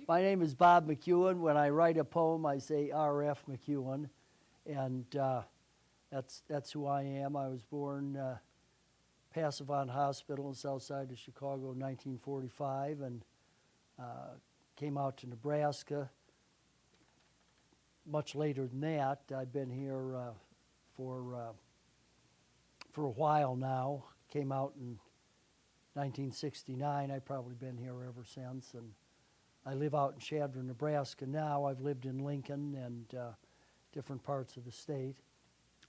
My name is Bob McEwen. When I write a poem, I say R.F. McEwen, and that's who I am. I was born Passavant Hospital in south side of Chicago in 1945, and came out to Nebraska much later than that. I've been here for a while now. Came out in 1969. I've probably been here ever since, and I live out in Chadron, Nebraska now. I've lived in Lincoln and different parts of the state.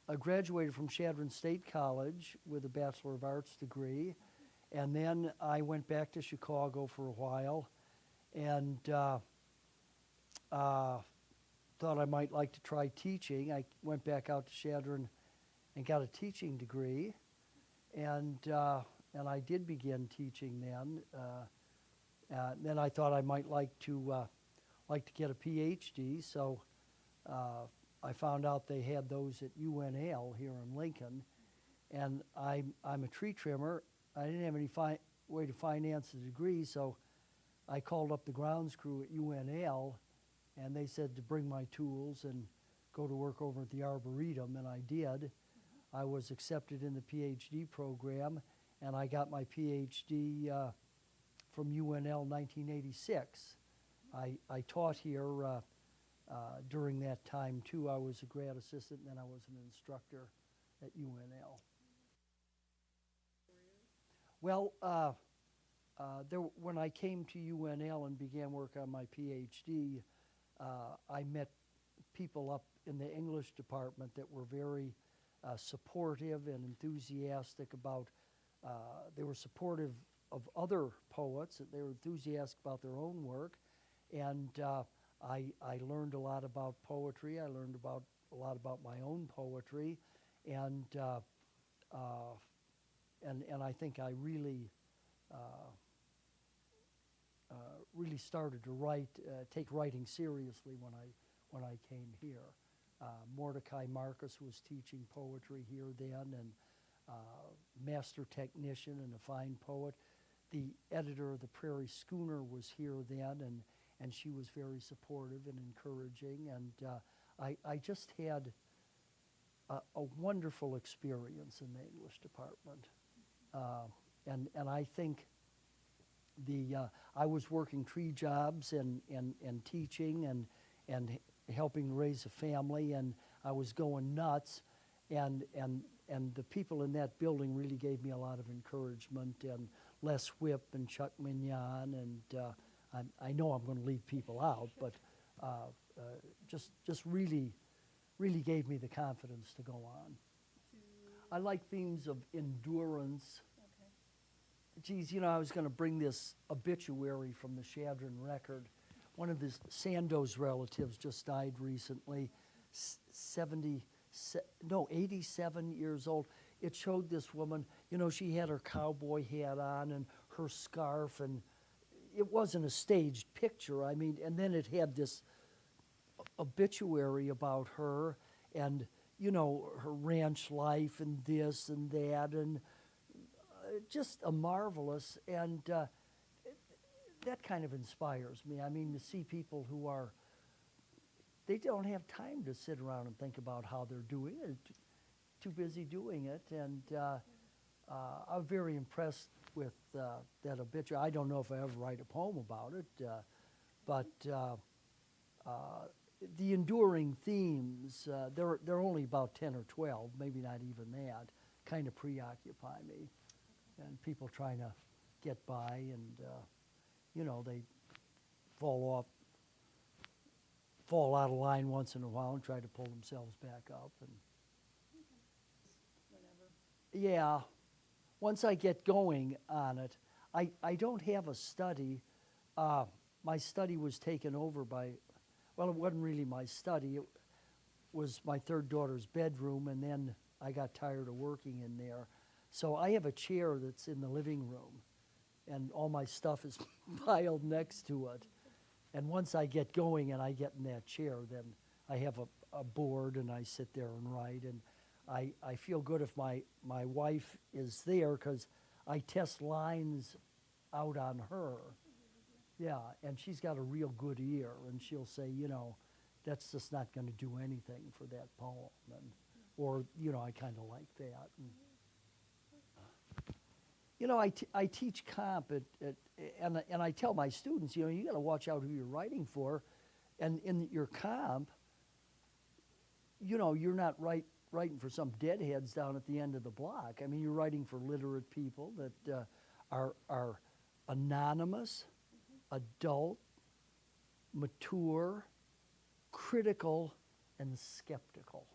I graduated from Chadron State College with a Bachelor of Arts degree, and then I went back to Chicago for a while and thought I might like to try teaching. I went back out to Chadron and got a teaching degree, and I did begin teaching then. Then I thought I might like to get a PhD, so I found out they had those at UNL here in Lincoln, and I'm a tree trimmer. I didn't have any way to finance the degree, so I called up the grounds crew at UNL, and they said to bring my tools and go to work over at the Arboretum, and I did. I was accepted in the PhD program, and I got my PhD from UNL 1986. I taught here during that time too. I was a grad assistant, and then I was an instructor at UNL. Well, when I came to UNL and began work on my PhD, I met people up in the English department that were very supportive and enthusiastic about, they were supportive of other poets, they were enthusiastic about their own work, and I learned a lot about poetry. I learned a lot about my own poetry, and I think I really really started to take writing seriously when I came here. Mordecai Marcus was teaching poetry here then, and master technician and a fine poet. The editor of the Prairie Schooner was here then, and she was very supportive and encouraging, and I just had a wonderful experience in the English department. And I think I was working tree jobs and teaching and helping raise a family, and I was going nuts, and the people in that building really gave me a lot of encouragement, and Les Whip and Chuck Mignon, and I know I'm going to leave people out, but just really gave me the confidence to go on. I like themes of endurance. Okay. Geez, I was going to bring this obituary from the Chadron Record. One of the Sandoz relatives just died recently, 87 years old. It showed this woman, she had her cowboy hat on and her scarf, and it wasn't a staged picture. I mean, and then it had this obituary about her and, her ranch life and this and that, and just a marvelous, and that kind of inspires me. I mean, to see people who they don't have time to sit around and think about how they're doing it, too busy doing it, and I'm very impressed with that obituary. I don't know if I ever write a poem about it, but the enduring themes, they're only about 10 or 12, maybe not even that, kind of preoccupy me. And people trying to get by, and they fall out of line once in a while and try to pull themselves back up. And whenever. Yeah, once I get going on it, I don't have a study. My study was taken over by, well, it wasn't really my study. It was my third daughter's bedroom, and then I got tired of working in there. So I have a chair that's in the living room, and all my stuff is piled next to it. And once I get going and I get in that chair, then I have a board, and I sit there and write. And I feel good if my wife is there, because I test lines out on her. Yeah, and she's got a real good ear, and she'll say, you know, that's just not going to do anything for that poem, and or you know, I kind of like that. And, you know, I teach comp and I tell my students, you know, you got to watch out who you're writing for, and in your comp, you know, you're not writing for some deadheads down at the end of the block. I mean, you're writing for literate people that are anonymous, adult, mature, critical, and skeptical.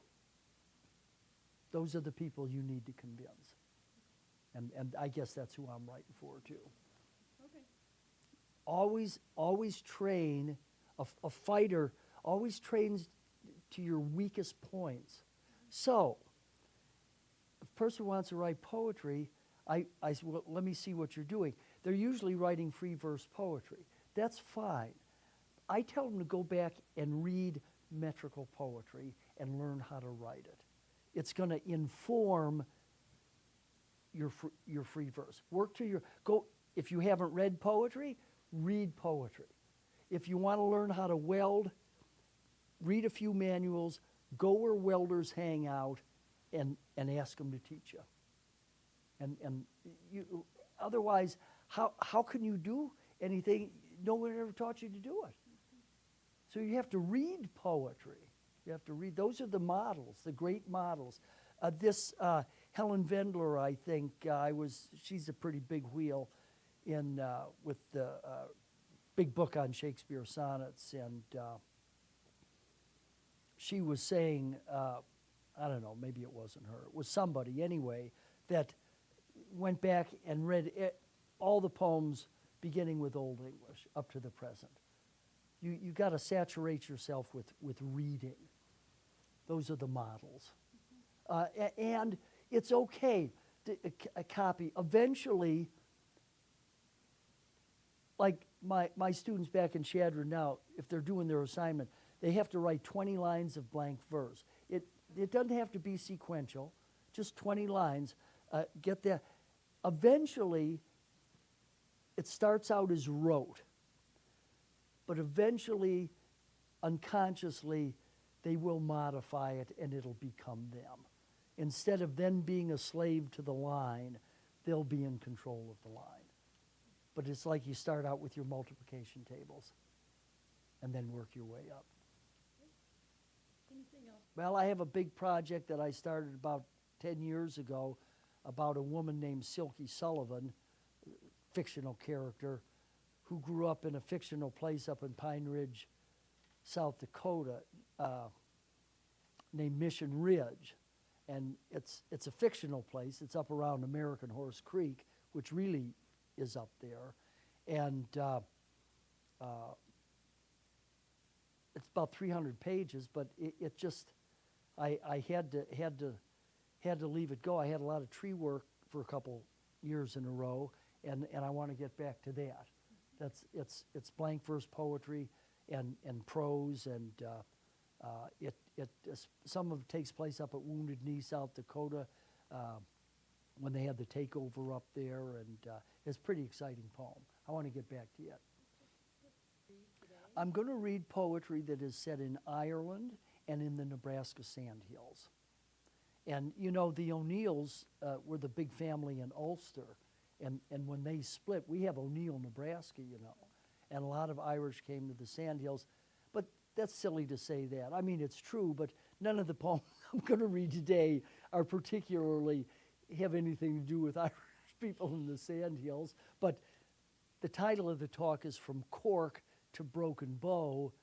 Those are the people you need to convince. And I guess that's who I'm writing for, too. Okay. Always train, a fighter always trains to your weakest points. So, if a person wants to write poetry, I say, well, let me see what you're doing. They're usually writing free verse poetry. That's fine. I tell them to go back and read metrical poetry and learn how to write it. It's going to inform your free verse. Work to your, go, if you haven't read poetry, read poetry. If you want to learn how to weld, read a few manuals, go where welders hang out, and ask them to teach you. And you, otherwise, how can you do anything? No one ever taught you to do it. So you have to read poetry. You have to read. Those are the models, the great models. This Helen Vendler, I think, she's a pretty big wheel in with the big book on Shakespeare sonnets, and she was saying, I don't know, maybe it wasn't her, it was somebody anyway, that went back and read all the poems beginning with Old English up to the present. You got to saturate yourself with reading. Those are the models. And it's okay to a copy. Eventually, like my students back in Chadron now, if they're doing their assignment, they have to write 20 lines of blank verse. It doesn't have to be sequential, just 20 lines. Get that. Eventually, it starts out as rote, but eventually, unconsciously, they will modify it and it'll become them. Instead of then being a slave to the line, they'll be in control of the line. But it's like you start out with your multiplication tables and then work your way up. Anything else? Well, I have a big project that I started about 10 years ago about a woman named Silky Sullivan, fictional character, who grew up in a fictional place up in Pine Ridge, South Dakota, named Mission Ridge. And it's a fictional place. It's up around American Horse Creek, which really is up there. And it's about 300 pages, but it just, I had to leave it go. I had a lot of tree work for a couple years in a row, and I want to get back to that. It's blank verse poetry and prose, and some of it takes place up at Wounded Knee, South Dakota, when they had the takeover up there, and it's a pretty exciting poem. I want to get back to it. I'm going to read poetry that is set in Ireland and in the Nebraska Sandhills. And you know, the O'Neills were the big family in Ulster, and when they split, we have O'Neill, Nebraska, you know, and a lot of Irish came to the Sandhills. But that's silly to say that. I mean, it's true, but none of the poems I'm going to read today are particularly have anything to do with Irish people in the Sandhills. But the title of the talk is From Cork to Broken Bow,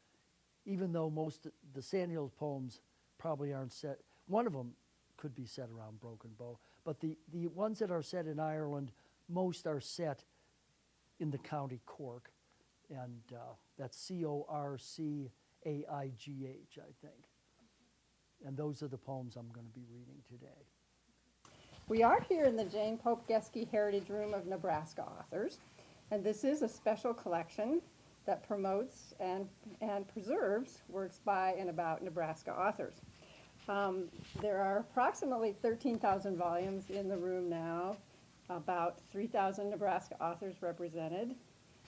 even though most of the Sandhills poems probably aren't set. One of them could be set around Broken Bow, but the ones that are set in Ireland, most are set in the county Cork, and that's Corcaigh, I think. And those are the poems I'm going to be reading today. We are here in the Jane Pope Geske Heritage Room of Nebraska Authors, and this is a special collection that promotes and preserves works by and about Nebraska authors. There are approximately 13,000 volumes in the room now, about 3,000 Nebraska authors represented.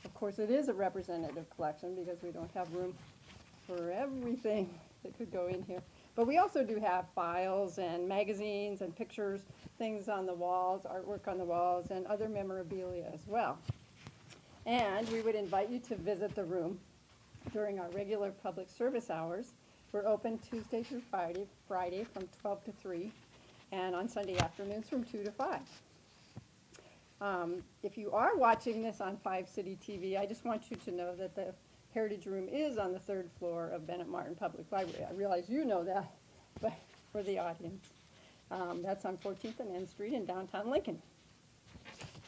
Of course, it is a representative collection because we don't have room for everything that could go in here. But we also do have files and magazines and pictures, things on the walls, artwork on the walls, and other memorabilia as well. And we would invite you to visit the room during our regular public service hours. We're open Tuesday through Friday from 12 to 3, and on Sunday afternoons from 2 to 5. If you are watching this on 5 City TV, I just want you to know that the Heritage Room is on the 3rd floor of Bennett Martin Public Library. I realize you know that, but for the audience. That's on 14th and N Street in downtown Lincoln.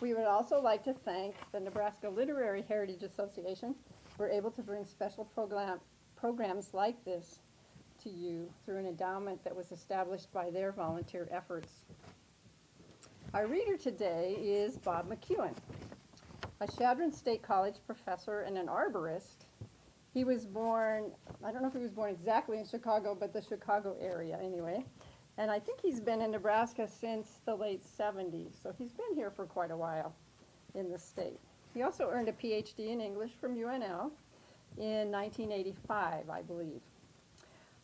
We would also like to thank the Nebraska Literary Heritage Association. We're able to bring special programs like this to you through an endowment that was established by their volunteer efforts. Our reader today is Bob McEwen, a Chadron State College professor and an arborist. He was born, I don't know if he was born exactly in Chicago, but the Chicago area anyway. And I think he's been in Nebraska since the late 70s, so he's been here for quite a while in the state. He also earned a PhD in English from UNL in 1985, I believe.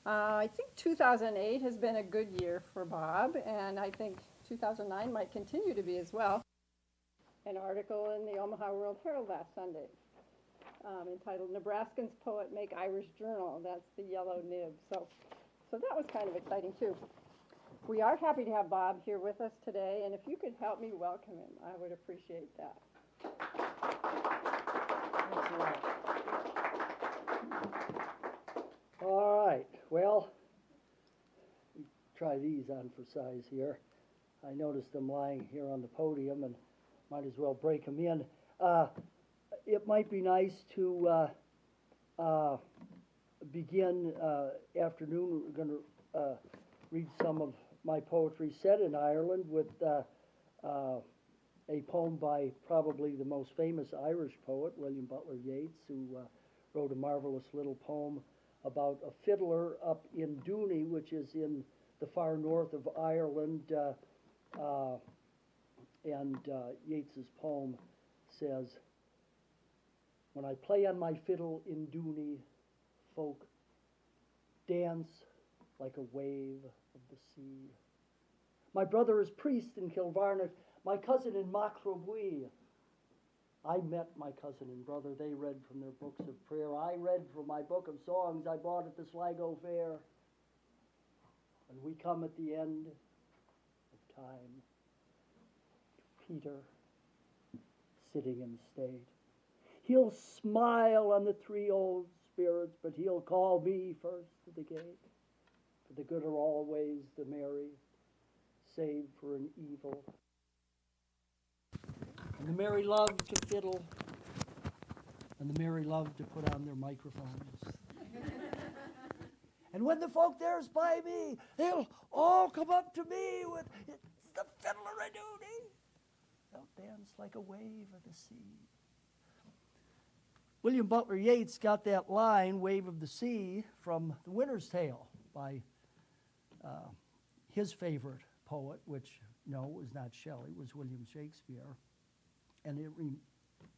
I think 2008 has been a good year for Bob, and I think 2009 might continue to be as well. An article in the Omaha World Herald last Sunday entitled "Nebraskans Poet Make Irish Journal." That's the yellow nib. So that was kind of exciting too. We are happy to have Bob here with us today, and if you could help me welcome him, I would appreciate that. All right, well, try these on for size here. I noticed them lying here on the podium and might as well break them in. It might be nice to begin afternoon. We're going to read some of my poetry set in Ireland with a poem by probably the most famous Irish poet, William Butler Yeats, who wrote a marvelous little poem about a fiddler up in Dooney, which is in the far north of Ireland. Yeats's poem says, "When I play on my fiddle in Dooney, folk dance like a wave of the sea. My brother is priest in Kilvarnet, my cousin in Macrobui. I met my cousin and brother. They read from their books of prayer. I read from my book of songs I bought at the Sligo Fair. And we come at the end of time to Peter sitting in state. He'll smile on the 3 old spirits, but he'll call me first to the gate. For the good are always the merry, save for an evil. And the merry love to fiddle, and the merry love to put on their microphones. And when the folk there spy me, they'll all come up to me with, it's the fiddler a Dooney. They'll dance like a wave of the sea. William Butler Yeats got that line, wave of the sea, from The Winter's Tale by his favorite poet, which, no, was not Shelley, was William Shakespeare. And it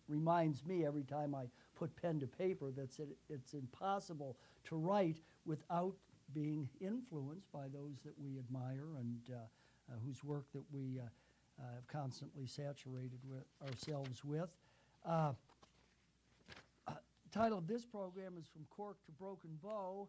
reminds me every time I put pen to paper that it's impossible to write without being influenced by those that we admire and whose work that we have constantly saturated with ourselves with. The title of this program is From Cork to Broken Bow,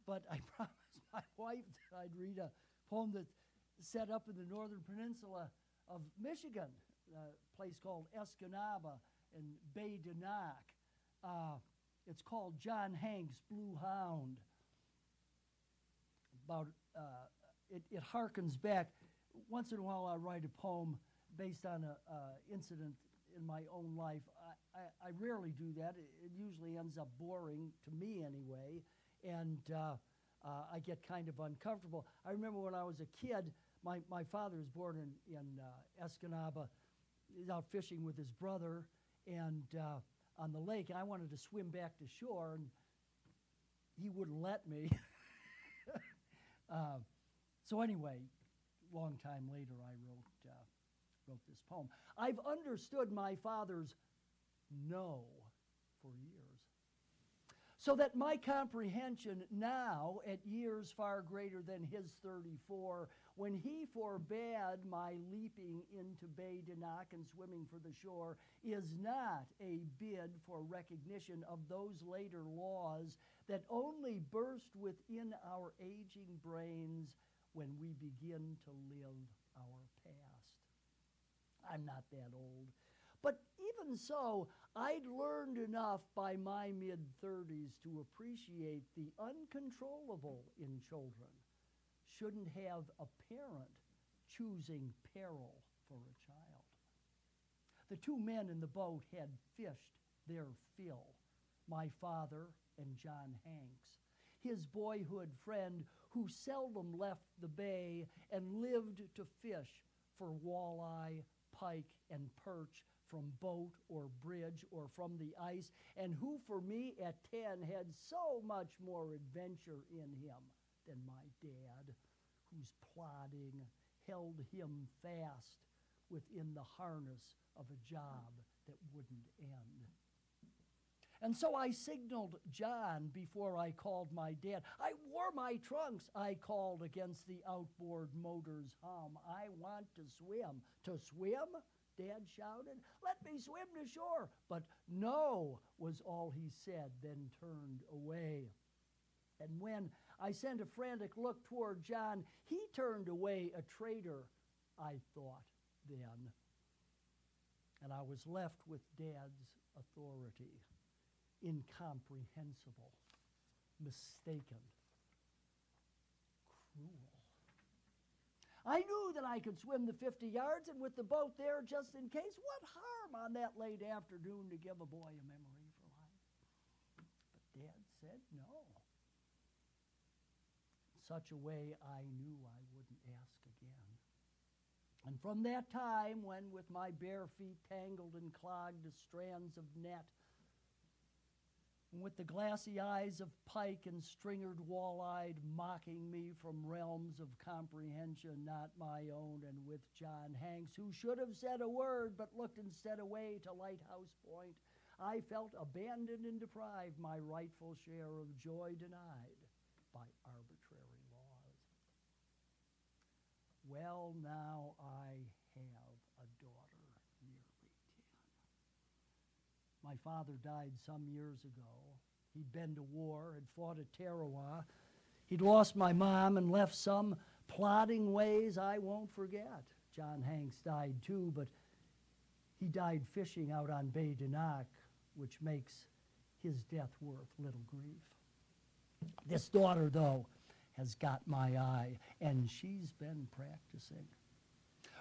but I promised my wife that I'd read a poem that's set up in the northern peninsula of Michigan, a place called Escanaba in Bay de Noc. It's called John Hanks' Blue Hound. It harkens back. Once in a while I write a poem based on an incident in my own life. I rarely do that. It usually ends up boring, to me anyway, and I get kind of uncomfortable. I remember when I was a kid, my father was born in Escanaba. He's out fishing with his brother and on the lake, and I wanted to swim back to shore, and he wouldn't let me. So anyway, long time later, I wrote this poem. I've understood my father's no for years. So that my comprehension now, at years far greater than his 34, when he forbade my leaping into Bay Dinock and swimming for the shore, is not a bid for recognition of those later laws that only burst within our aging brains when we begin to live our past. I'm not that old. But even so, I'd learned enough by my mid-30s to appreciate the uncontrollable in children shouldn't have a parent choosing peril for a child. The two men in the boat had fished their fill, my father and John Hanks, his boyhood friend who seldom left the bay and lived to fish for walleye, pike, and perch from boat or bridge or from the ice, and who for me at 10 had so much more adventure in him than my dad, whose plodding held him fast within the harness of a job that wouldn't end. And so I signaled John before I called my dad. I wore my trunks, I called against the outboard motor's hum. I want to swim. To swim? Dad shouted. Let me swim to shore. But no, was all he said, then turned away. And when I sent a frantic look toward John, he turned away a traitor, I thought then. And I was left with Dad's authority, incomprehensible, mistaken, cruel. I knew that I could swim the 50 yards, and with the boat there just in case, what harm on that late afternoon to give a boy a memory for life? But Dad said no. In such a way, I knew I wouldn't ask again. And from that time, when with my bare feet tangled and clogged as strands of net, and with the glassy eyes of pike and stringered wall-eyed mocking me from realms of comprehension not my own, and with John Hanks, who should have said a word but looked instead away to Lighthouse Point, I felt abandoned and deprived, my rightful share of joy denied by arbitrary laws. Well, now I have a daughter nearly 10. My father died some years ago. He'd been to war, had fought at Tarawa. He'd lost my mom and left some plodding ways I won't forget. John Hanks died too, but he died fishing out on Bay Dinock, which makes his death worth little grief. This daughter, though, has got my eye, and she's been practicing.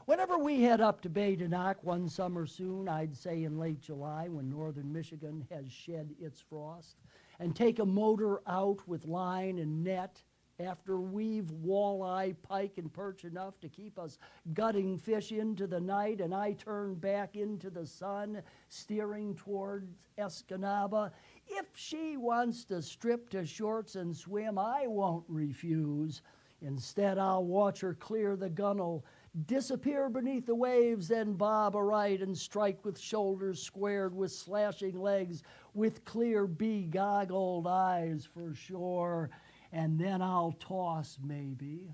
Whenever we head up to Bay Dinock one summer soon, I'd say in late July when northern Michigan has shed its frost, and take a motor out with line and net after we've walleye, pike, and perch enough to keep us gutting fish into the night, and I turn back into the sun, steering towards Escanaba. If she wants to strip to shorts and swim, I won't refuse. Instead, I'll watch her clear the gunnel, disappear beneath the waves, then bob aright and strike with shoulders squared, with slashing legs, with clear bee-goggled eyes for shore. And then I'll toss, maybe,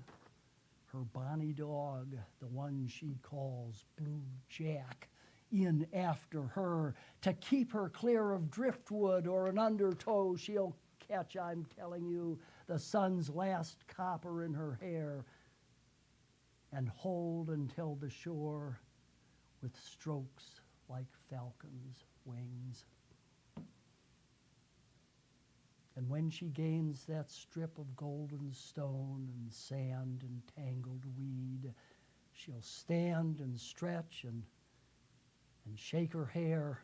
her bonny dog, the one she calls Blue Jack, in after her to keep her clear of driftwood or an undertow she'll catch, I'm telling you, the sun's last copper in her hair, and hold until the shore with strokes like falcons' wings. And when she gains that strip of golden stone and sand and tangled weed, she'll stand and stretch and shake her hair,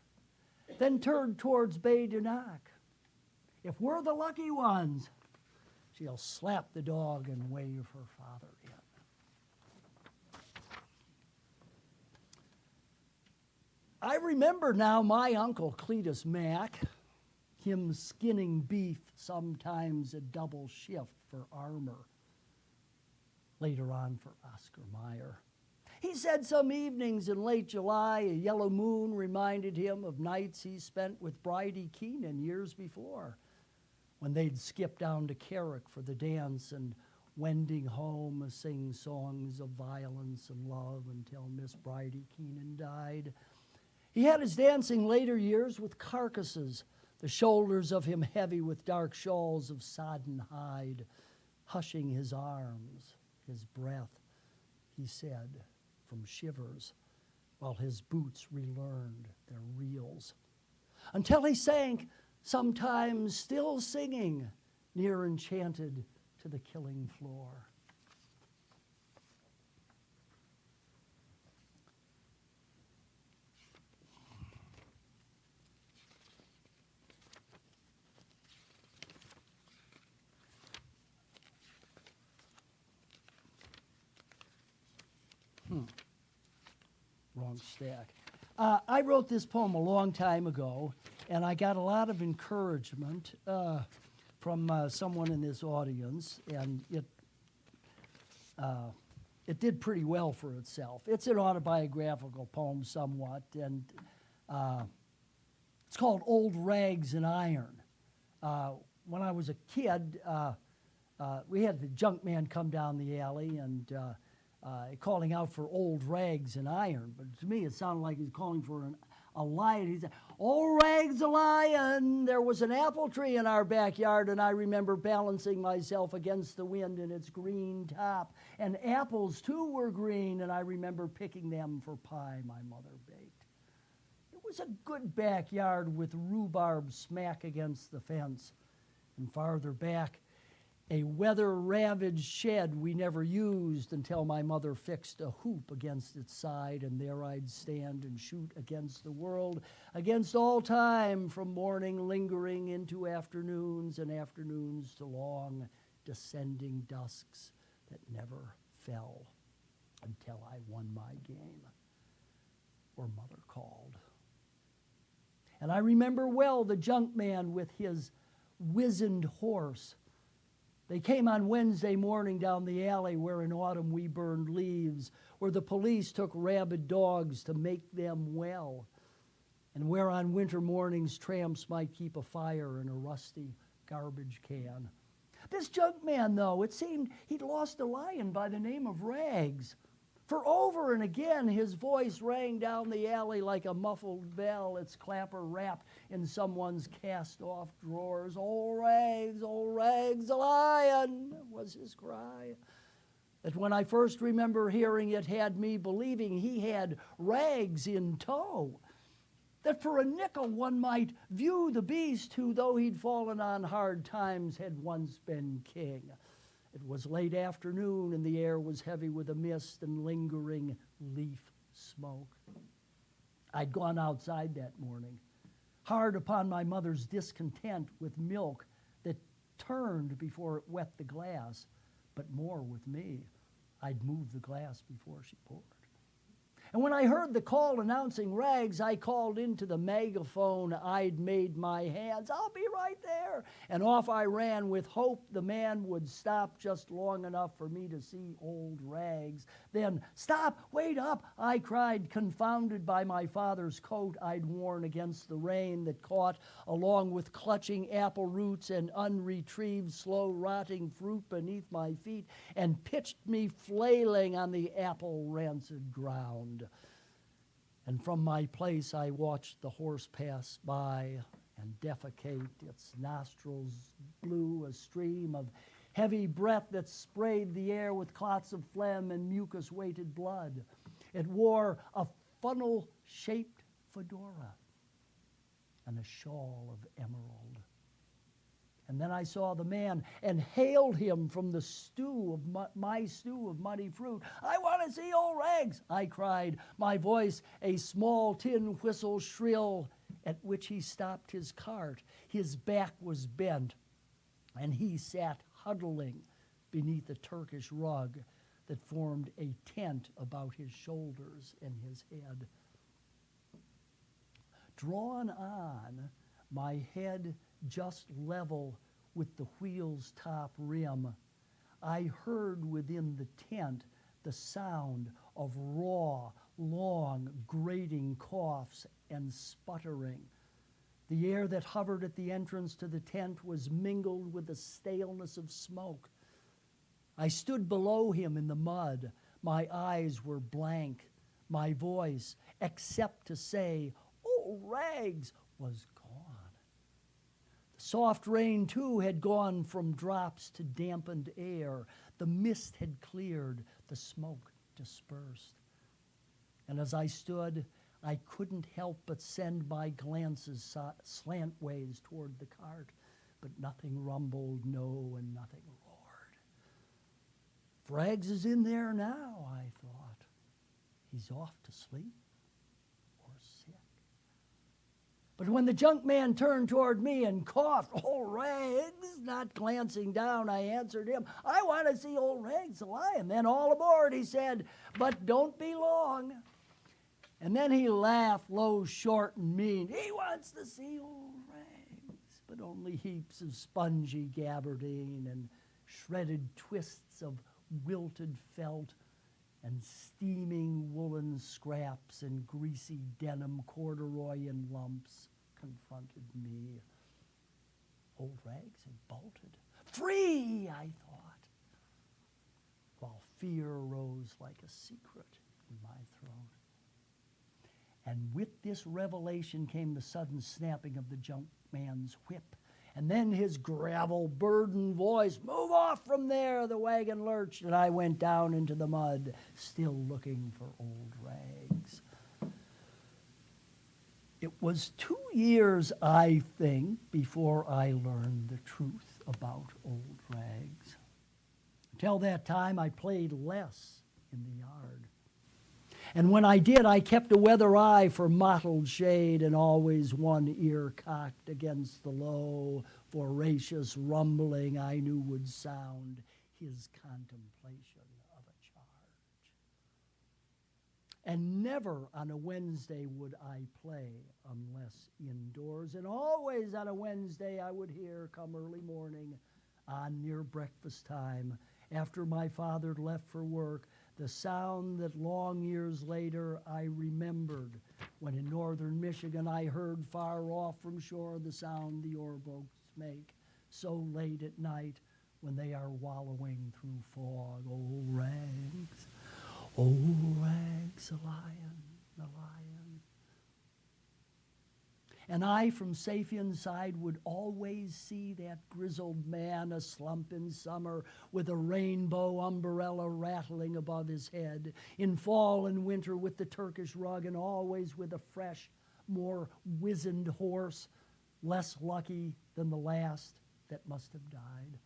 then turn towards Bay Dinock. If we're the lucky ones, she'll slap the dog and wave her father in. I remember now my uncle Cletus Mack, him skinning beef, sometimes a double shift for armor, later on for Oscar Mayer. He said some evenings in late July, a yellow moon reminded him of nights he spent with Bridie Keenan years before, when they'd skip down to Carrick for the dance and wending home sing songs of violence and love until Miss Bridie Keenan died. He had his dancing later years with carcasses, the shoulders of him heavy with dark shawls of sodden hide, hushing his arms, his breath, he said, from shivers, while his boots relearned their reels, until he sank, sometimes still singing, near enchanted to the killing floor. Wrong stack. I wrote this poem a long time ago, and I got a lot of encouragement from someone in this audience, and it did pretty well for itself. It's an autobiographical poem somewhat, and it's called Old Rags and Iron. When I was a kid, we had the junk man come down the alley and calling out for old rags and iron. But to me, it sounded like he's calling for a lion. He said, "Old Rags a lion, there was an apple tree in our backyard, and I remember balancing myself against the wind in its green top. And apples, too, were green, and I remember picking them for pie my mother baked. It was a good backyard with rhubarb smack against the fence. And farther back, a weather-ravaged shed we never used until my mother fixed a hoop against its side, and there I'd stand and shoot against the world, against all time, from morning lingering into afternoons, and afternoons to long, descending dusks that never fell until I won my game, or mother called. And I remember well the junk man with his wizened horse. They came on Wednesday morning down the alley where in autumn we burned leaves, where the police took rabid dogs to make them well, and where on winter mornings tramps might keep a fire in a rusty garbage can. This junk man, though, it seemed he'd lost a lion by the name of Rags. For over and again his voice rang down the alley like a muffled bell, its clapper wrapped in someone's cast-off drawers. Old Rags, a lion," was his cry. That when I first remember hearing it had me believing he had rags in tow. That for a nickel one might view the beast who, though he'd fallen on hard times, had once been king. It was late afternoon, and the air was heavy with a mist and lingering leaf smoke. I'd gone outside that morning, hard upon my mother's discontent with milk that turned before it wet the glass, but more with me. I'd moved the glass before she poured. And when I heard the call announcing Rags, I called into the megaphone I'd made my hands, "I'll be right there." And off I ran with hope the man would stop just long enough for me to see old Rags. Then, "Stop, wait up," I cried, confounded by my father's coat I'd worn against the rain that caught, along with clutching apple roots and unretrieved, slow-rotting fruit beneath my feet, and pitched me flailing on the apple-rancid ground. And from my place I watched the horse pass by and defecate. Its nostrils blew a stream of heavy breath that sprayed the air with clots of phlegm and mucus-weighted blood. It wore a funnel-shaped fedora and a shawl of emerald. And then I saw the man and hailed him from the stew of my stew of muddy fruit. "I want to see old Rags," I cried, my voice a small tin whistle shrill, at which he stopped his cart. His back was bent, and he sat huddling beneath a Turkish rug that formed a tent about his shoulders and his head. Drawn on, my head just level with the wheel's top rim, I heard within the tent the sound of raw, long, grating coughs and sputtering. The air that hovered at the entrance to the tent was mingled with the staleness of smoke. I stood below him in the mud. My eyes were blank. My voice, except to say, "Oh, Rags," was gone. The soft rain, too, had gone from drops to dampened air. The mist had cleared. The smoke dispersed. And as I stood, I couldn't help but send my glances slantways toward the cart, but nothing rumbled, no, and nothing roared. If Rags is in there now, I thought. He's off to sleep or sick. But when the junk man turned toward me and coughed, "Old Rags," not glancing down, I answered him, "I want to see old Rags the lion." Then all aboard, he said, "But don't be long." And then he laughed low, short, and mean. "He wants to see old Rags," but only heaps of spongy gabardine and shredded twists of wilted felt and steaming woolen scraps and greasy denim corduroy in lumps confronted me. Old Rags had bolted. "Free," I thought, while fear rose like a secret in my throat. And with this revelation came the sudden snapping of the junk man's whip. And then his gravel-burdened voice, "Move off from there." The wagon lurched, and I went down into the mud, still looking for old Rags. It was 2 years, I think, before I learned the truth about old Rags. Until that time, I played less in the yard. And when I did, I kept a weather eye for mottled shade and always one ear cocked against the low, voracious rumbling I knew would sound his contemplation of a charge. And never on a Wednesday would I play unless indoors, and always on a Wednesday I would hear, come early morning, on near breakfast time, after my father left for work, the sound that long years later I remembered when in northern Michigan I heard far off from shore the sound the oarboats make so late at night when they are wallowing through fog. Old Rags, old Rags, the lion, the lion. And I from Safian's side would always see that grizzled man aslump in summer with a rainbow umbrella rattling above his head, in fall and winter with the Turkish rug, and always with a fresh, more wizened horse, less lucky than the last that must have died.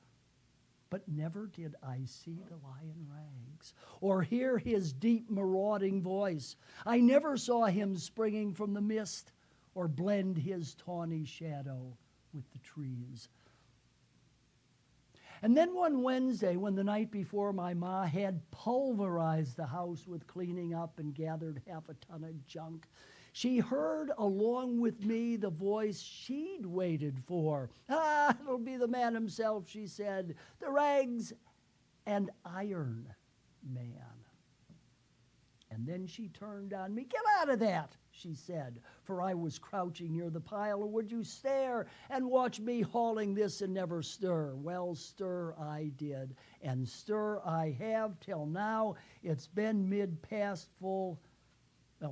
But never did I see the lion Rags or hear his deep marauding voice. I never saw him springing from the mist or blend his tawny shadow with the trees. And then one Wednesday, when the night before my ma had pulverized the house with cleaning up and gathered half a ton of junk, she heard along with me the voice she'd waited for. "Ah, it'll be the man himself," she said, "the Rags and Iron Man." And then she turned on me. "Get out of that," she said, for I was crouching near the pile. "Or would you stare and watch me hauling this and never stir?" Well, stir I did, and stir I have till now. It's been mid-past full,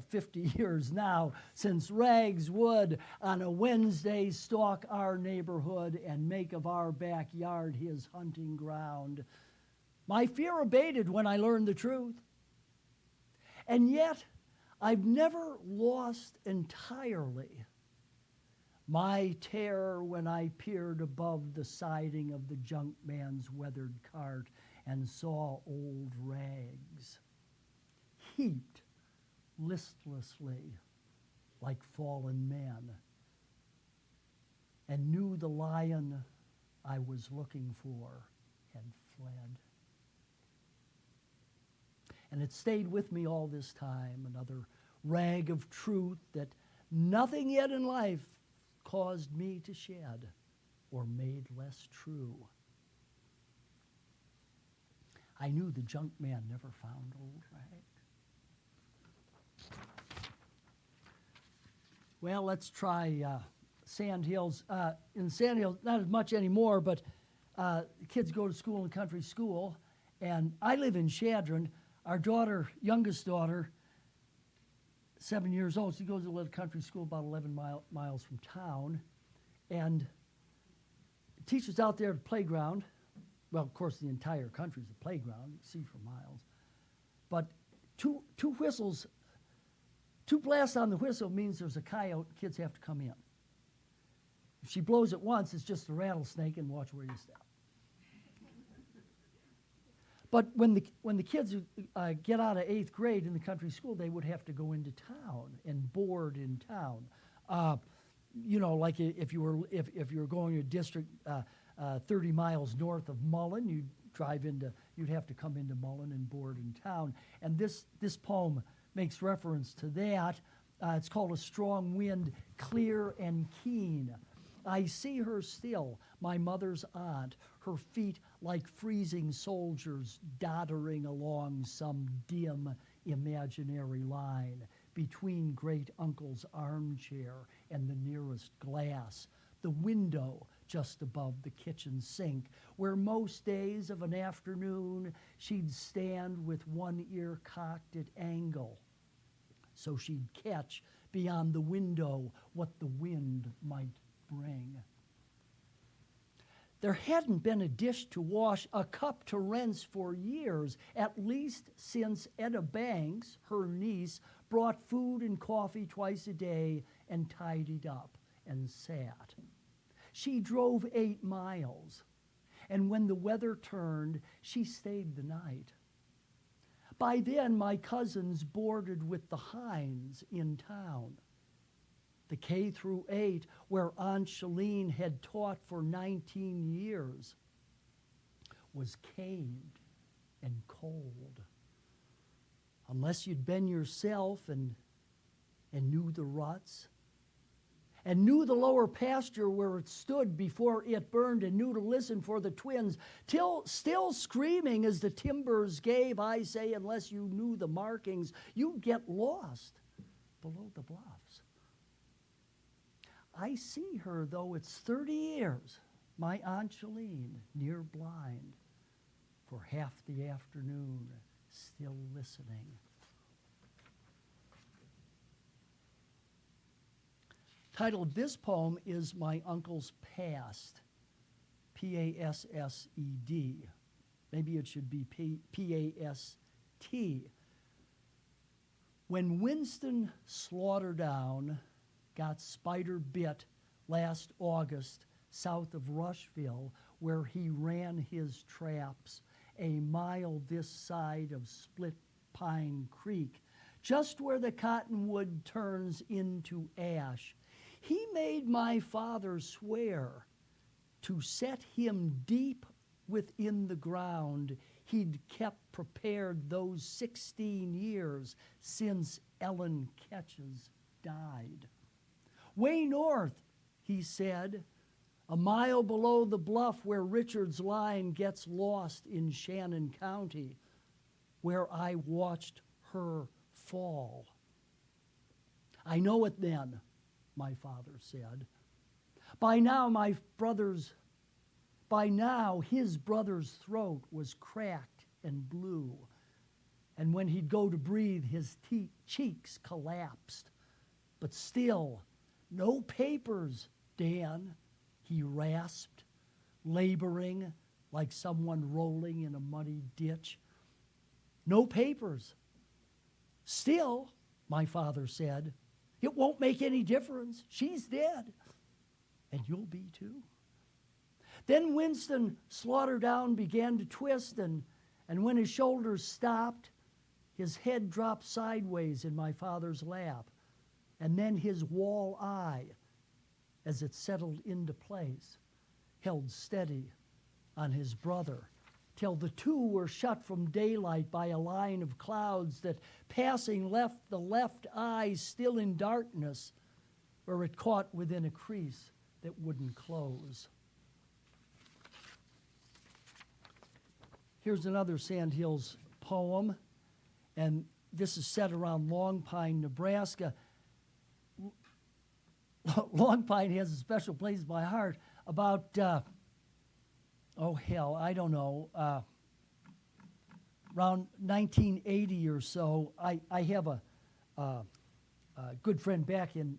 50 years now, since Rags would on a Wednesday stalk our neighborhood and make of our backyard his hunting ground. My fear abated when I learned the truth. And yet, I've never lost entirely my terror when I peered above the siding of the junk man's weathered cart and saw old Rags heaped listlessly like fallen men, and knew the lion I was looking for had fled. And it stayed with me all this time, another rag of truth that nothing yet in life caused me to shed or made less true. I knew the junk man never found old Rags. Well, let's try Sand Hills. In Sand Hills, not as much anymore, but kids go to school in country school. And I live in Chadron. Our daughter, youngest daughter, 7 years old, she goes to a little country school about 11 miles from town. And teachers out there at the playground. Well, of course, the entire country's a playground. You see for miles. But two whistles, two blasts on the whistle means there's a coyote. Kids have to come in. If she blows it once, it's just a rattlesnake, and watch where you step. But when the kids get out of 8th grade in the country school, they would have to go into town and board in town. You know, like if you were going to a district 30 miles north of Mullen, you'd have to come into Mullen and board in town. And this poem makes reference to that. It's called A Strong Wind, Clear and Keen. I see her still, my mother's aunt, her feet like freezing soldiers doddering along some dim imaginary line between great uncle's armchair and the nearest glass, the window just above the kitchen sink, where most days of an afternoon she'd stand with one ear cocked at angle, so she'd catch beyond the window what the wind might bring. There hadn't been a dish to wash, a cup to rinse for years, at least since Etta Banks, her niece, brought food and coffee twice a day and tidied up and sat. She drove 8 miles, and when the weather turned, she stayed the night. By then, my cousins boarded with the Hines in town. The K through 8, where Aunt Shalene had taught for 19 years, was caved and cold. Unless you'd been yourself and knew the ruts, and knew the lower pasture where it stood before it burned, and knew to listen for the twins, still screaming as the timbers gave, I say, unless you knew the markings, you'd get lost below the bluffs. I see her, though it's 30 years, my Aunt Shalene, near blind, for half the afternoon, still listening. Title of this poem is My Uncle's Past, P-A-S-S-E-D. Maybe it should be P-A-S-T. When Winston Slaughterdown got spider bit last August south of Rushville, where he ran his traps a mile this side of Split Pine Creek, just where the cottonwood turns into ash, he made my father swear to set him deep within the ground he'd kept prepared those 16 years since Ellen Ketches died. Way north, he said, a mile below the bluff where Richard's line gets lost in Shannon County, where I watched her fall. I know it then, my father said. By now his brother's throat was cracked and blue, and when he'd go to breathe, his cheeks collapsed. But still, no papers, Dan, he rasped, laboring like someone rolling in a muddy ditch. No papers. Still, my father said, it won't make any difference. She's dead, and you'll be too. Then Winston Slaughterdown began to twist, and when his shoulders stopped, his head dropped sideways in my father's lap, and then his wall eye, as it settled into place, held steady on his brother, till the two were shut from daylight by a line of clouds that, passing, left the left eye still in darkness, where it caught within a crease that wouldn't close. Here's another Sandhills poem, and this is set around Long Pine, Nebraska. Long Pine has a special place in my heart. About, oh hell, I don't know, around 1980 or so, I have a good friend back in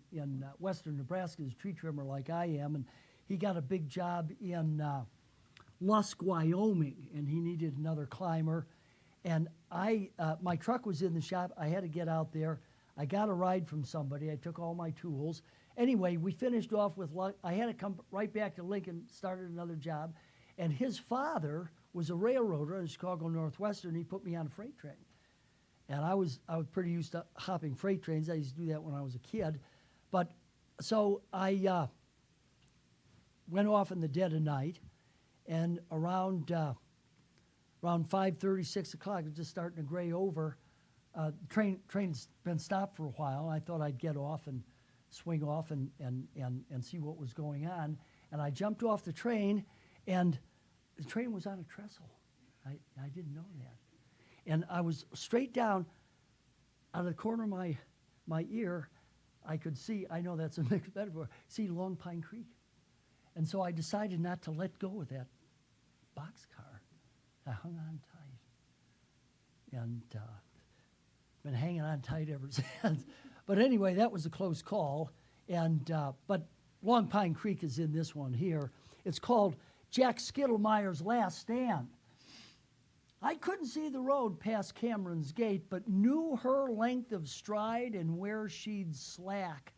western Nebraska, is a tree trimmer like I am, and he got a big job in Lusk, Wyoming, and he needed another climber. And my truck was in the shop. I had to get out there. I got a ride from somebody. I took all my tools. Anyway, we finished off with I had to come right back to Lincoln, started another job. And his father was a railroader in Chicago Northwestern. He put me on a freight train. And I was pretty used to hopping freight trains. I used to do that when I was a kid. But so I went off in the dead of night, and around 5:30, 6 o'clock, it was just starting to gray over. Train's been stopped for a while. I thought I'd get off and swing off and see what was going on. And I jumped off the train, and the train was on a trestle. I didn't know that. And I was straight down out of the corner of my ear. I could see, I know that's a mixed metaphor, see Long Pine Creek. And so I decided not to let go of that boxcar. I hung on tight. And been hanging on tight ever since. But anyway, that was a close call. And but Long Pine Creek is in this one here. It's called Jack Skittlemeyer's Last Stand. I couldn't see the road past Cameron's gate, but knew her length of stride and where she'd slack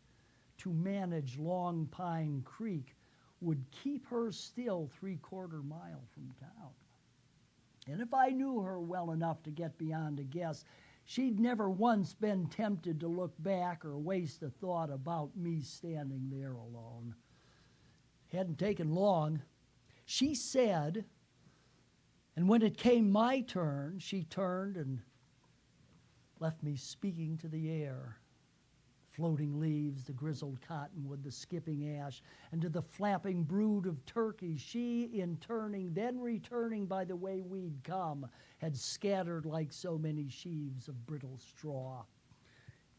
to manage Long Pine Creek would keep her still 3/4 mile from town. And if I knew her well enough to get beyond a guess, she'd never once been tempted to look back or waste a thought about me standing there alone. Hadn't taken long. She said, and when it came my turn, she turned and left me speaking to the air. Floating leaves, the grizzled cottonwood, the skipping ash, and to the flapping brood of turkeys, she, in turning, then returning by the way we'd come, had scattered like so many sheaves of brittle straw.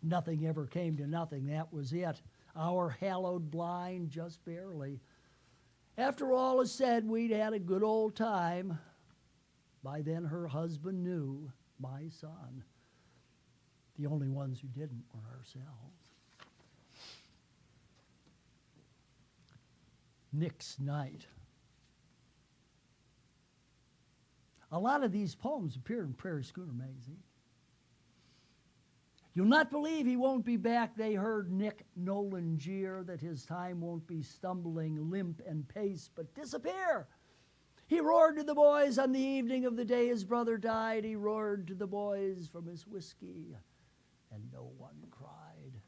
Nothing ever came to nothing, that was it. Our hallowed blind, just barely. After all is said, we'd had a good old time. By then her husband knew, my son. The only ones who didn't were ourselves. Nick's Night. A lot of these poems appeared in Prairie Schooner magazine. You'll not believe he won't be back, they heard Nick Nolan jeer, that his time won't be stumbling, limp and pace, but disappear. He roared to the boys on the evening of the day his brother died. He roared to the boys from his whiskey, and no one cried.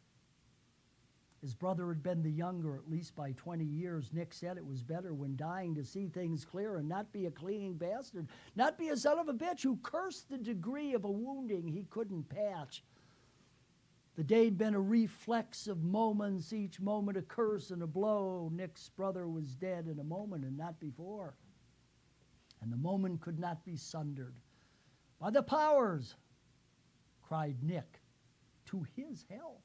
His brother had been the younger, at least by 20 years. Nick said it was better when dying to see things clear and not be a clinging bastard, not be a son of a bitch who cursed the degree of a wounding he couldn't patch. The day'd been a reflex of moments, each moment a curse and a blow. Nick's brother was dead in a moment and not before. And the moment could not be sundered. By the powers, cried Nick, to his health.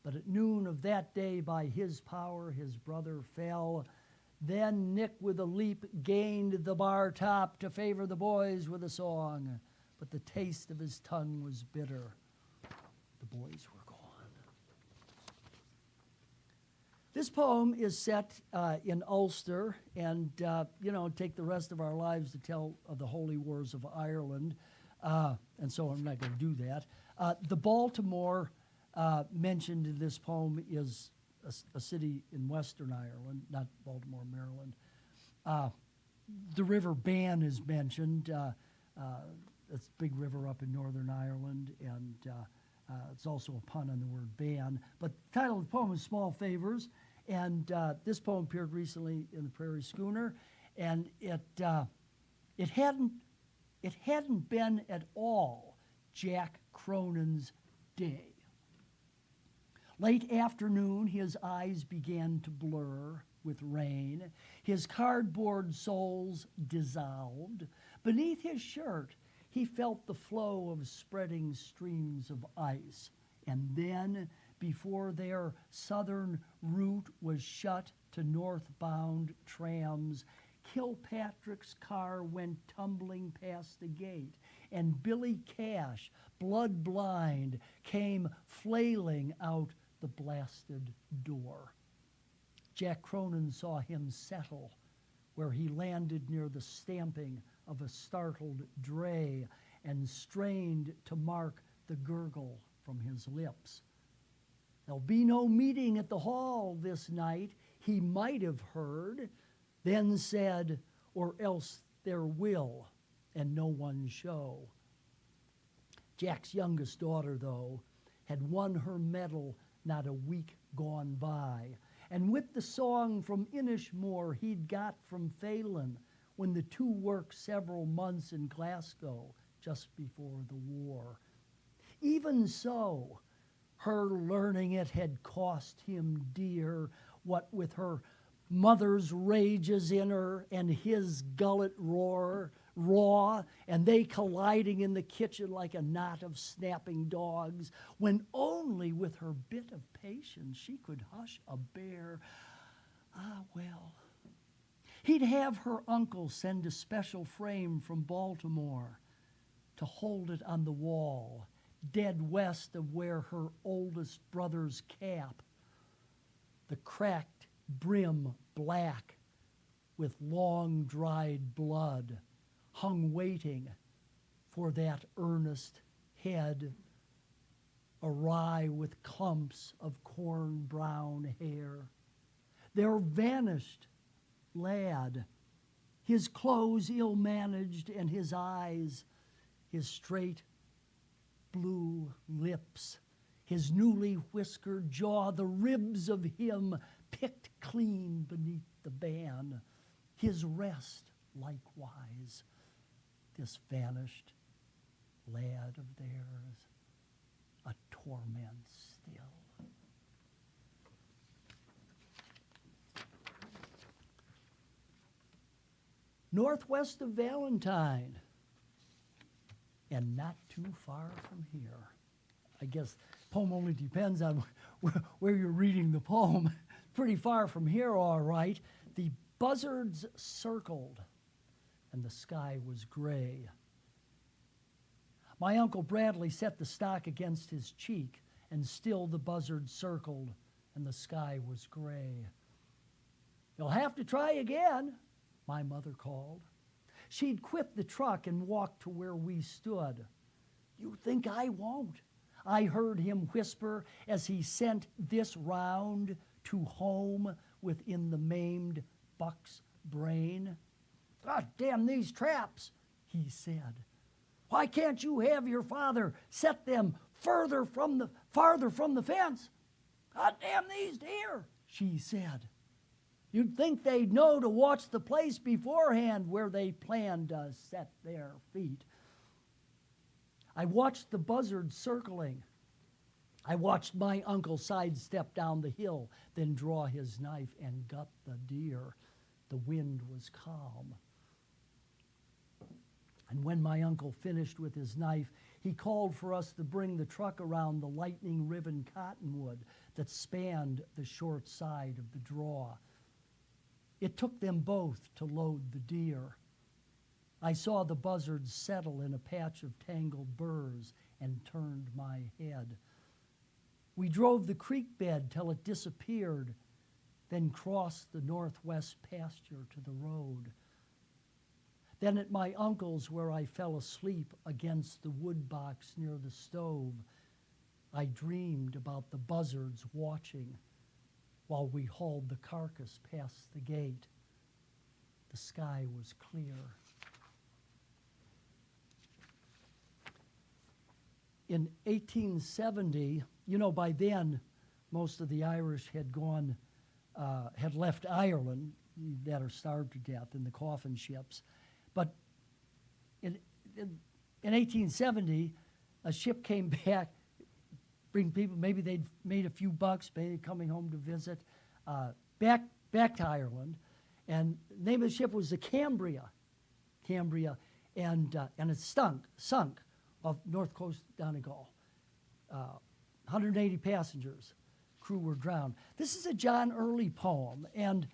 But at noon of that day, by his power, his brother fell. Then Nick with a leap gained the bar top to favor the boys with a song. But the taste of his tongue was bitter. The boys were gone. This poem is set in Ulster, and take the rest of our lives to tell of the holy wars of Ireland, and so I'm not going to do that. The Baltimore mentioned in this poem is a city in Western Ireland, not Baltimore, Maryland. The River Bann is mentioned. It's a big river up in Northern Ireland, and it's also a pun on the word ban. But the title of the poem is Small Favors, and this poem appeared recently in the Prairie Schooner, and it hadn't been at all Jack Cronin's day. Late afternoon, his eyes began to blur with rain. His cardboard soles dissolved. Beneath his shirt, he felt the flow of spreading streams of ice. And then, before their southern route was shut to northbound trams, Kilpatrick's car went tumbling past the gate, and Billy Cash, blood blind, came flailing out the blasted door. Jack Cronin saw him settle where he landed near the stamping of a startled dray and strained to mark the gurgle from his lips. There'll be no meeting at the hall this night, he might have heard, then said, or else there will, and no one show. Jack's youngest daughter, though, had won her medal not a week gone by, and with the song from Inishmore he'd got from Phelan when the two worked several months in Glasgow just before the war. Even so, her learning it had cost him dear, what with her mother's rages in her and his gullet raw, and they colliding in the kitchen like a knot of snapping dogs, when only with her bit of patience she could hush a bear. Ah, well. He'd have her uncle send a special frame from Baltimore to hold it on the wall, dead west of where her oldest brother's cap, the cracked brim black with long dried blood, hung waiting for that earnest head, awry with clumps of corn brown hair. Their vanished lad, his clothes ill-managed and his eyes, his straight blue lips, his newly whiskered jaw, the ribs of him picked clean beneath the ban, his rest likewise, this vanished lad of theirs, a torment still. Northwest of Valentine, and not too far from here. I guess poem only depends on where you're reading the poem. Pretty far from here, all right. The buzzards circled, and the sky was gray. My Uncle Bradley set the stock against his cheek, and still the buzzards circled, and the sky was gray. You'll have to try again, my mother called. She'd quit the truck and walked to where we stood. You think I won't? I heard him whisper as he sent this round to home within the maimed buck's brain. God damn these traps, he said. Why can't you have your father set them farther from the fence? God damn these deer, she said. You'd think they'd know to watch the place beforehand where they planned to set their feet. I watched the buzzards circling. I watched my uncle sidestep down the hill, then draw his knife and gut the deer. The wind was calm. And when my uncle finished with his knife, he called for us to bring the truck around the lightning riven cottonwood that spanned the short side of the draw. It took them both to load the deer. I saw the buzzards settle in a patch of tangled burrs and turned my head. We drove the creek bed till it disappeared, then crossed the northwest pasture to the road. Then at my uncle's, where I fell asleep against the wood box near the stove, I dreamed about the buzzards watching while we hauled the carcass past the gate. The sky was clear. In 1870, by then, most of the Irish had left Ireland, that are starved to death in the coffin ships. But in 1870, a ship came back, bring people, maybe they'd made a few bucks, maybe coming home to visit, back to Ireland. And the name of the ship was the Cambria, and it sunk off north coast Donegal. 180 passengers, crew were drowned. This is a John Early poem, and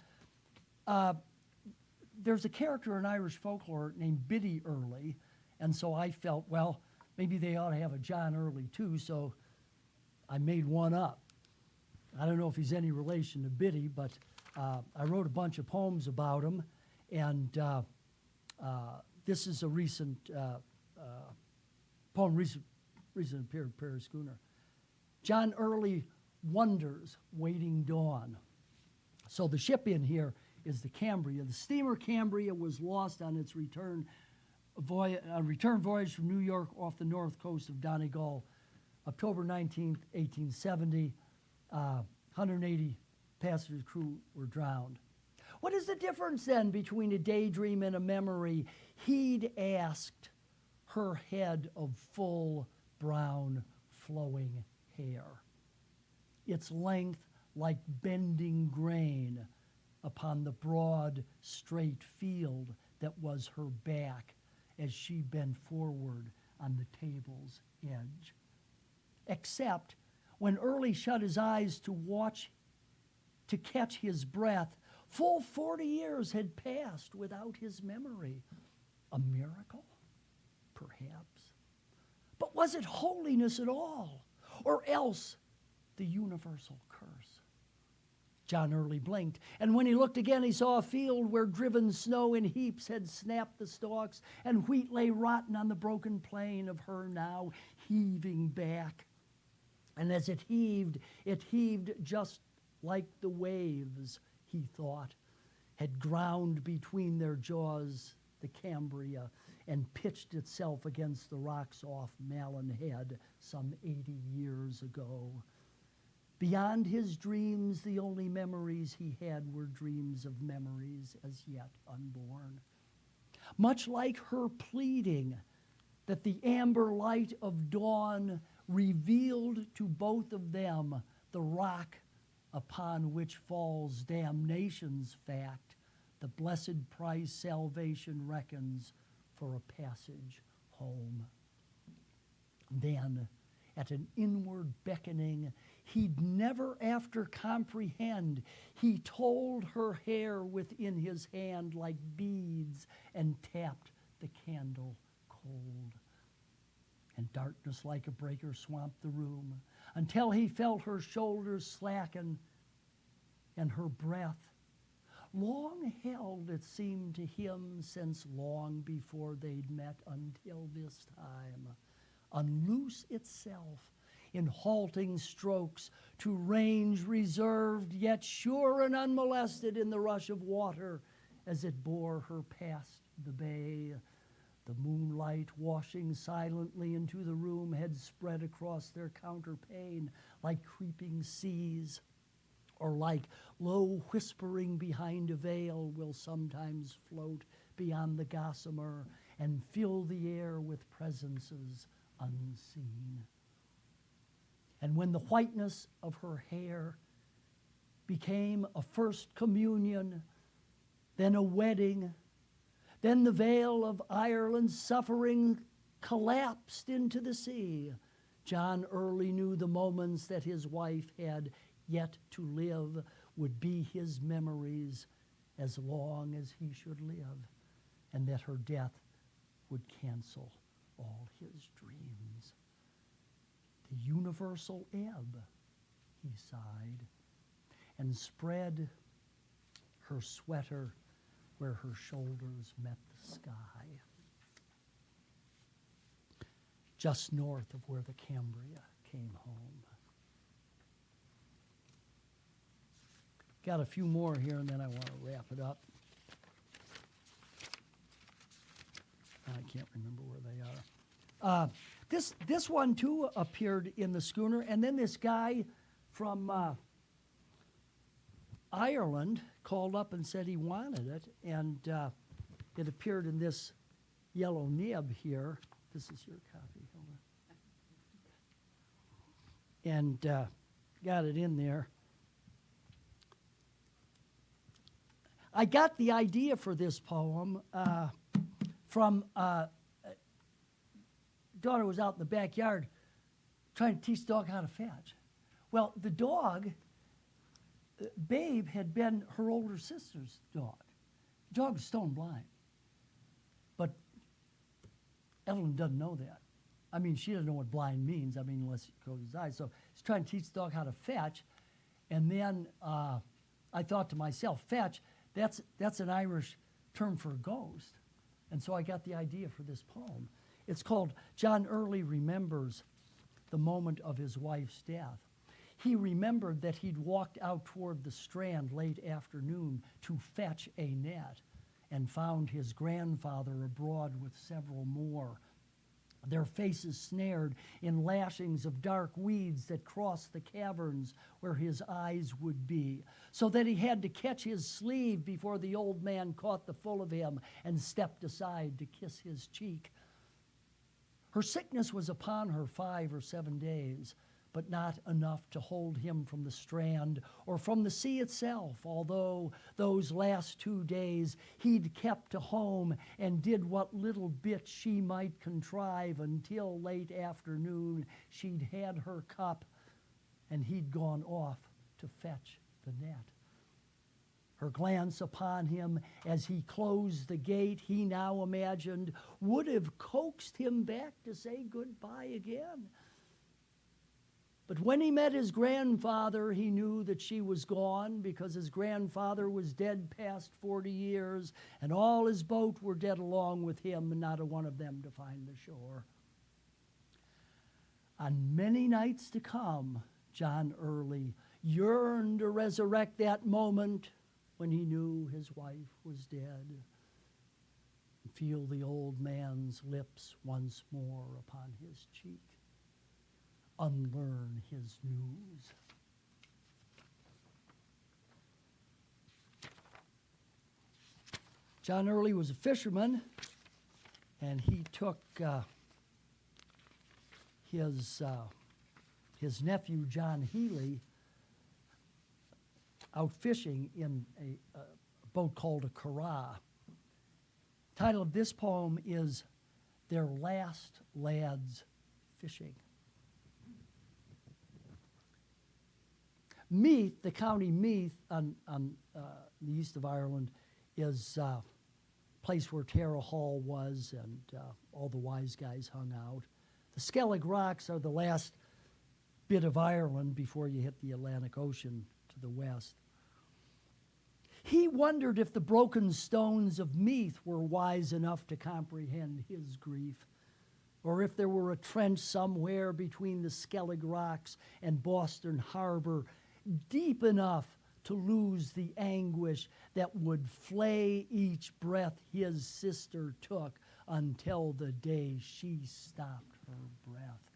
there's a character in Irish folklore named Biddy Early, and so I felt, well, maybe they ought to have a John Early too, so I made one up. I don't know if he's any relation to Biddy, but I wrote a bunch of poems about him, and this is a recent poem, recent appeared in Prairie Schooner. John Early Wonders Waiting Dawn. So the ship in here is the Cambria. The steamer Cambria was lost on its return voyage from New York off the north coast of Donegal, October 19th, 1870. 180 passenger crew were drowned. What is the difference then between a daydream and a memory? He'd asked her head of full brown flowing hair, its length like bending grain upon the broad straight field that was her back as she bent forward on the table's edge. Except when Early shut his eyes to catch his breath, full 40 years had passed without his memory. A miracle? Perhaps. But was it holiness at all? Or else the universal curse? John Early blinked, and when he looked again, he saw a field where driven snow in heaps had snapped the stalks, and wheat lay rotten on the broken plain of her now heaving back. And as it heaved just like the waves, he thought, had ground between their jaws the Cambria and pitched itself against the rocks off Malin Head some 80 years ago. Beyond his dreams, the only memories he had were dreams of memories as yet unborn. Much like her pleading that the amber light of dawn revealed to both of them the rock upon which falls damnation's fact, the blessed price salvation reckons for a passage home. Then, at an inward beckoning he'd never after comprehend, he told her hair within his hand like beads and tapped the candle cold. And darkness like a breaker swamped the room until he felt her shoulders slacken and her breath, long held it seemed to him since long before they'd met until this time, unloose itself in halting strokes to range reserved yet sure and unmolested in the rush of water as it bore her past the bay. The moonlight washing silently into the room had spread across their counterpane like creeping seas, or like low whispering behind a veil will sometimes float beyond the gossamer and fill the air with presences unseen. And when the whiteness of her hair became a first communion, then a wedding, then the veil of Ireland's suffering collapsed into the sea, John Early knew the moments that his wife had yet to live would be his memories as long as he should live, and that her death would cancel all his dreams. The universal ebb, he sighed, and spread her sweater where her shoulders met the sky, just north of where the Cambria came home. Got a few more here, and then I want to wrap it up. I can't remember where they are. This one, too, appeared in the schooner, and then this guy from Ireland called up and said he wanted it, and it appeared in this yellow nib here. This is your copy, Hilda. And got it in there. I got the idea for this poem from daughter was out in the backyard trying to teach the dog how to fetch. Well, the dog, Babe, had been her older sister's dog. The dog was stone blind. But Evelyn doesn't know that. I mean, she doesn't know what blind means, unless he closes his eyes. So he's trying to teach the dog how to fetch. And then I thought to myself, fetch, that's an Irish term for a ghost. And so I got the idea for this poem. It's called John Early Remembers the Moment of His Wife's Death. He remembered that he'd walked out toward the strand late afternoon to fetch a net and found his grandfather abroad with several more, their faces snared in lashings of dark weeds that crossed the caverns where his eyes would be, so that he had to catch his sleeve before the old man caught the full of him and stepped aside to kiss his cheek. Her sickness was upon her 5 or 7 days, but not enough to hold him from the strand or from the sea itself, although those last 2 days he'd kept to home and did what little bit she might contrive until late afternoon she'd had her cup and he'd gone off to fetch the net. Her glance upon him as he closed the gate, he now imagined, would have coaxed him back to say goodbye again. But when he met his grandfather, he knew that she was gone, because his grandfather was dead past 40 years, and all his boat were dead along with him, and not a one of them to find the shore. On many nights to come, John Early yearned to resurrect that moment when he knew his wife was dead, and feel the old man's lips once more upon his cheek. Unlearn his news. John Early was a fisherman, and he took his nephew John Healy out fishing in a boat called a Corcaigh. The title of this poem is Their Last Lads Fishing. Meath, the county Meath on the east of Ireland, is a place where Tara Hall was and all the wise guys hung out. The Skellig Rocks are the last bit of Ireland before you hit the Atlantic Ocean to the west. He wondered if the broken stones of Meath were wise enough to comprehend his grief, or if there were a trench somewhere between the Skellig Rocks and Boston Harbor deep enough to lose the anguish that would flay each breath his sister took until the day she stopped her breath.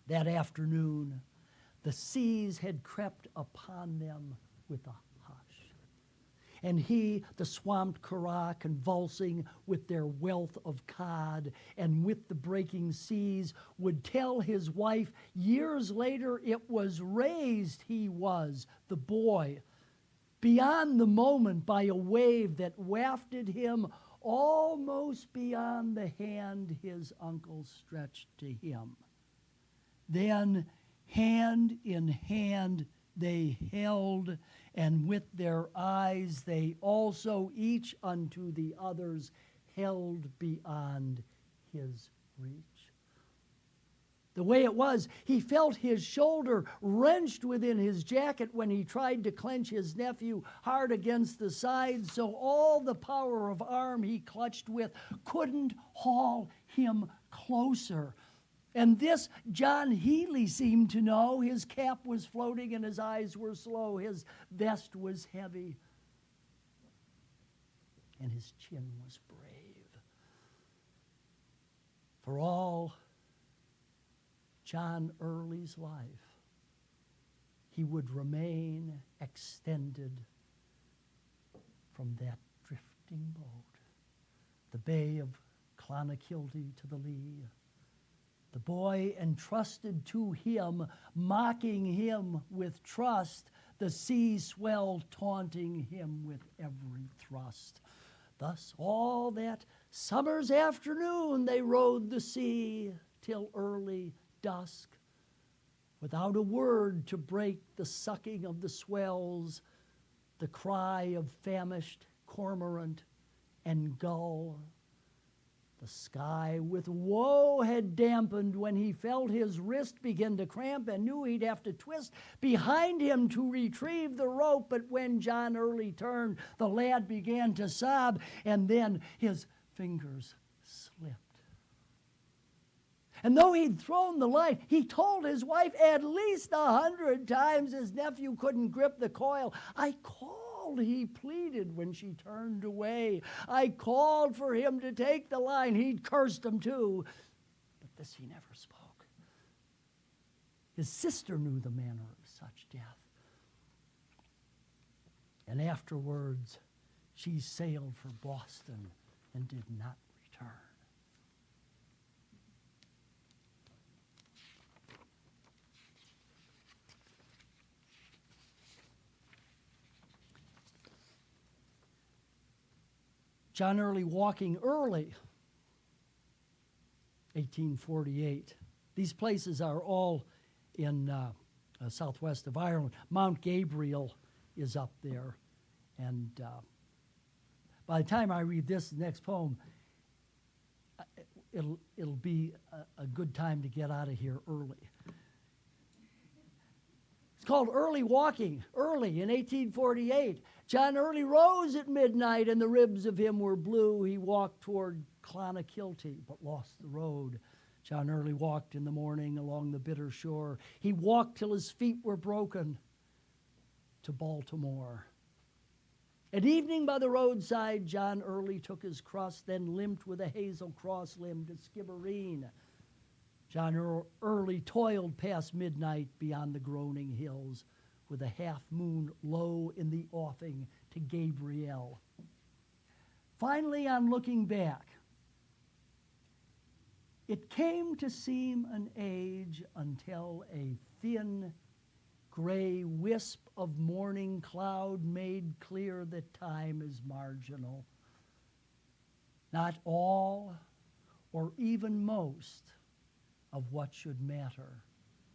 That afternoon, the seas had crept upon them with a hush, and he, the swamped Corcaigh, convulsing with their wealth of cod and with the breaking seas, would tell his wife years later it was raised he was, the boy, beyond the moment by a wave that wafted him almost beyond the hand his uncle stretched to him. Then, hand in hand, they held, and with their eyes they also each unto the others held beyond his reach. The way it was, he felt his shoulder wrenched within his jacket when he tried to clench his nephew hard against the side, so all the power of arm he clutched with couldn't haul him closer. And this John Healy seemed to know. His cap was floating and his eyes were slow. His vest was heavy and his chin was brave. For all John Early's life, he would remain extended from that drifting boat, the bay of Clonakilty to the lee. The boy entrusted to him, mocking him with trust, the sea swell taunting him with every thrust. Thus all that summer's afternoon they rode the sea, till early dusk, without a word to break the sucking of the swells, the cry of famished cormorant and gull. The sky with woe had dampened when he felt his wrist begin to cramp and knew he'd have to twist behind him to retrieve the rope. But when John Early turned, the lad began to sob, and then his fingers slipped. And though he'd thrown the line, he told his wife at least 100 times his nephew couldn't grip the coil. I called, he pleaded when she turned away. I called for him to take the line. He'd cursed him too, but this he never spoke. His sister knew the manner of such death. And afterwards, she sailed for Boston and did not return. John Early walking early, 1848. These places are all in southwest of Ireland. Mount Gabriel is up there. And by the time I read this next poem, it'll be a good time to get out of here early. It's called Early Walking, early in 1848. John Early rose at midnight, and the ribs of him were blue. He walked toward Clonakilty, but lost the road. John Early walked in the morning along the bitter shore. He walked till his feet were broken to Baltimore. At evening by the roadside, John Early took his crust, then limped with a hazel cross limb to Skibbereen. John Early toiled past midnight beyond the groaning hills, with a half moon low in the offing to Gabriel. Finally, on looking back, it came to seem an age until a thin, gray wisp of morning cloud made clear that time is marginal. Not all, or even most, of what should matter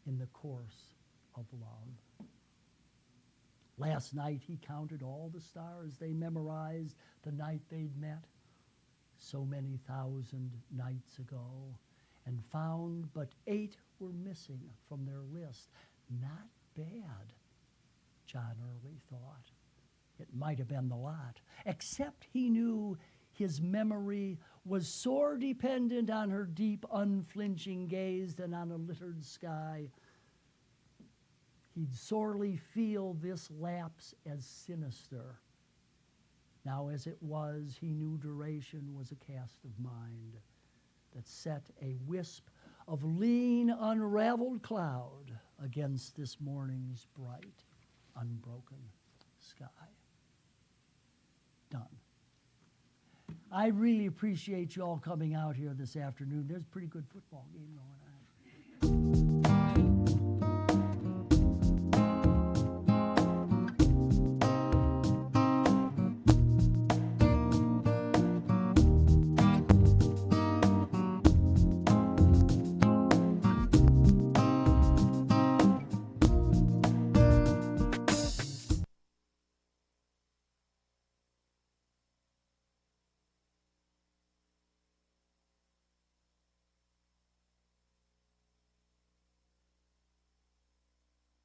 in the course of love. Last night he counted all the stars they memorized the night they'd met so many thousand nights ago, and found but 8 were missing from their list. Not bad, John Early thought. It might have been the lot, except he knew his memory was sore dependent on her deep, unflinching gaze and on a littered sky. He'd sorely feel this lapse as sinister. Now, as it was, he knew duration was a cast of mind that set a wisp of lean, unraveled cloud against this morning's bright, unbroken sky. Done. I really appreciate you all coming out here this afternoon. There's a pretty good football game going on.